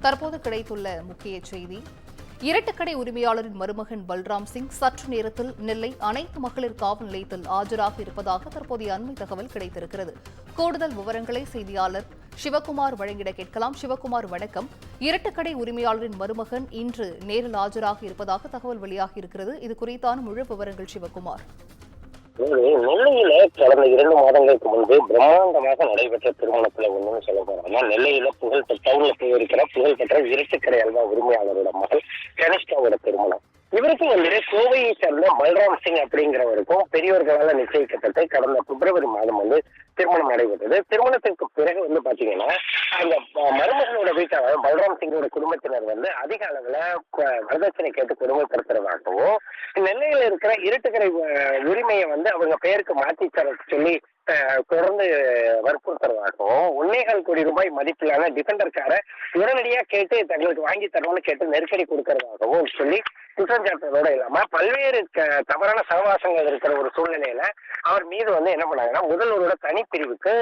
தற்போது கிடைத்துள்ள முக்கிய செய்தி. இரட்டுக்கடை உரிமையாளரின் மருமகன் பல்ராம் சிங் சற்று நேரத்தில் நெல்லை அனைத்து மகளிர் காவல் நிலையத்தில் ஆஜராக இருப்பதாக தற்போதைய அண்மை தகவல் கிடைத்திருக்கிறது. கூடுதல் விவரங்களை செய்தியாளர் சிவகுமார் வழங்கிட கேட்கலாம். சிவகுமார், வணக்கம். இரட்டுக்கடை உரிமையாளரின் மருமகன் இன்று நேரில் ஆஜராக இருப்பதாக தகவல் வெளியாகி இருக்கிறது. இது குறித்தான முழு விவரங்கள் சிவகுமார். நெல்லையில கடந்த 2 மாதங்களுக்கு முன்பு பிரம்மாண்டமாக நடைபெற்ற திருமணத்துல ஒண்ணுன்னு சொல்ல போறாங்க. நெல்லையில டவுன்ல இருக்கிற புகழ்பெற்ற இரட்டுக்கடை அல்வா உரிமையாளரோட மகள் கனிஷ்காவோட திருமணம். இவருக்கும் கோவையை சேர்ந்த பல்ராம் சிங் அப்படிங்கிறவருக்கும் பெரியவர்களால் நிச்சயிக்கப்பட்டு கடந்த பிப்ரவரி மாதம் திருமணம் நடைபெற்றது. திருமணத்திற்கு பிறகு பாத்தீங்கன்னா அந்த மருமகளோட வீட்டாளர் பல்ராம் சிங்கோட குடும்பத்தினர் அதிக அளவுல வரதட்சணை கேட்டு கொடுமைப்படுத்துறதாகவும், நெல்லையில இருக்கிற இரட்டுக்கடை உரிமையை அவங்க பெயருக்கு மாற்றி தர சொல்லி தொடர்ந்து வற்புறுத்துறதாகவும், 1.25 கோடி ரூபாய் மதிப்பிலான டிஃபெண்டர் காரை உடனடியா கேட்டு தங்களுக்கு வாங்கி தரணும்னு கேட்டு நெருக்கடி கொடுக்கறதாகவும் சொல்லி குற்றஞ்சாட்டுறதோட இல்லாம பல்வேறு தவறான சகவாசங்கள் இருக்கிற ஒரு சூழ்நிலையில அவர் மீது என்ன பண்ணாங்கன்னா முதல்வரோட தனிப்பிரிவுக்கு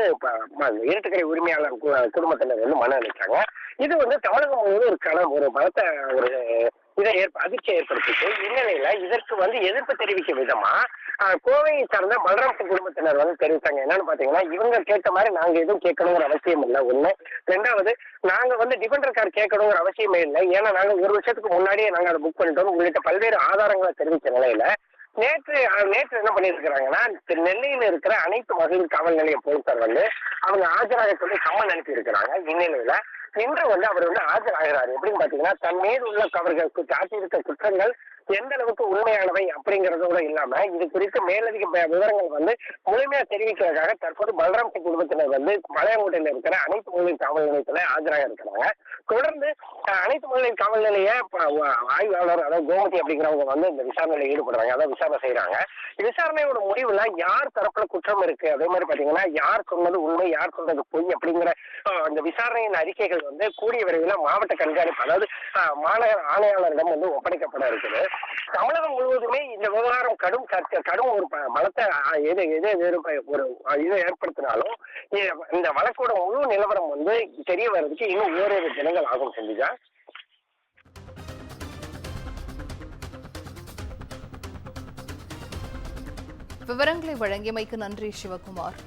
இரட்டுக்கடை உரிமையாளர் குடும்பத்தினர் மனு அளித்தாங்க. இது தமிழகம் முழுவதும் ஒரு பலத்த ஒரு அதிர்ச்சியை ஏற்படுத்திட்டு இந்நிலையில இதற்கு எதிர்ப்பு தெரிவிக்கும் விதமா கோவையை சார்ந்த பல்ராம் சிங் குடும்பத்தினர் தெரிவித்தாங்க. என்னன்னு பாத்தீங்கன்னா, இவங்க கேட்ட மாதிரி நாங்க எதுவும் கேட்கணுங்கிற அவசியம் இல்லை. ஒண்ணு. ரெண்டாவது, நாங்க டிஃபெண்டர் கார் கேட்கணுங்கிற அவசியமே இல்லை. ஏன்னா நாங்க 1 வருஷத்துக்கு முன்னாடியே நாங்க அதை புக் பண்ணிட்டோம் உள்ளிட்ட பல்வேறு ஆதாரங்களை தெரிவித்த நிலையில நேற்று என்ன பண்ணிருக்கிறாங்கன்னா, நெல்லையில இருக்கிற அனைத்து மகளிர் காவல் நிலைய போலீசார் அவங்க ஆஜராக சொல்லி சம்மன் அனுப்பி இருக்கிறாங்க. இந்நிலையில இன்று அவர் ஆஜராகிறாரு. எப்படின்னு பாத்தீங்கன்னா, தன் மீது உள்ள அவர்களுக்கு சாட்டியிருக்க குற்றங்கள் எந்த அளவுக்கு உண்மையானவை அப்படிங்கறதோட இல்லாம இது குறித்து மேலதிக விவரங்கள் முழுமையா தெரிவிக்கிறதுக்காக தற்போது பல்ராம் சிங் குடும்பத்தினர் மலையங்கோட்டையில இருக்கிற அனைத்து மகளிர் காவல் நிலையத்துல ஆஜராக இருக்கிறாங்க. தொடர்ந்து அனைத்து மகளிர் காவல் நிலைய ஆய்வாளர் அதாவது கோமதி அப்படிங்கிறவங்க இந்த விசாரணையில ஈடுபடுறாங்க. அதாவது விசாரணை செய்யறாங்க. விசாரணையோட முடிவுல யார் தரப்புல குற்றம் இருக்கு, அதே மாதிரி பாத்தீங்கன்னா யார் சொன்னது உண்மை, யார் சொல்றது பொய் அப்படிங்கிற அந்த விசாரணையின் அறிக்கைகள் கூடிய விரைவில் மாவட்ட கண்காணிப்பு அதாவது மாநகர ஆணையாளரிடம் ஒப்படைக்கப்பட இருக்குது. தமிழகம் முழுவதுமே இந்த விவகாரம் கடும் ஒரு பலத்தை ஒரு இதை ஏற்படுத்தினாலும் இந்த வழக்கோட முழு நிலவரம் தெரிய வர்றதுக்கு இன்னும் ஓரிரு தினங்கள் ஆகும். செஞ்சுதா விவரங்களை வழங்கியமைக்கு நன்றி சிவகுமார்.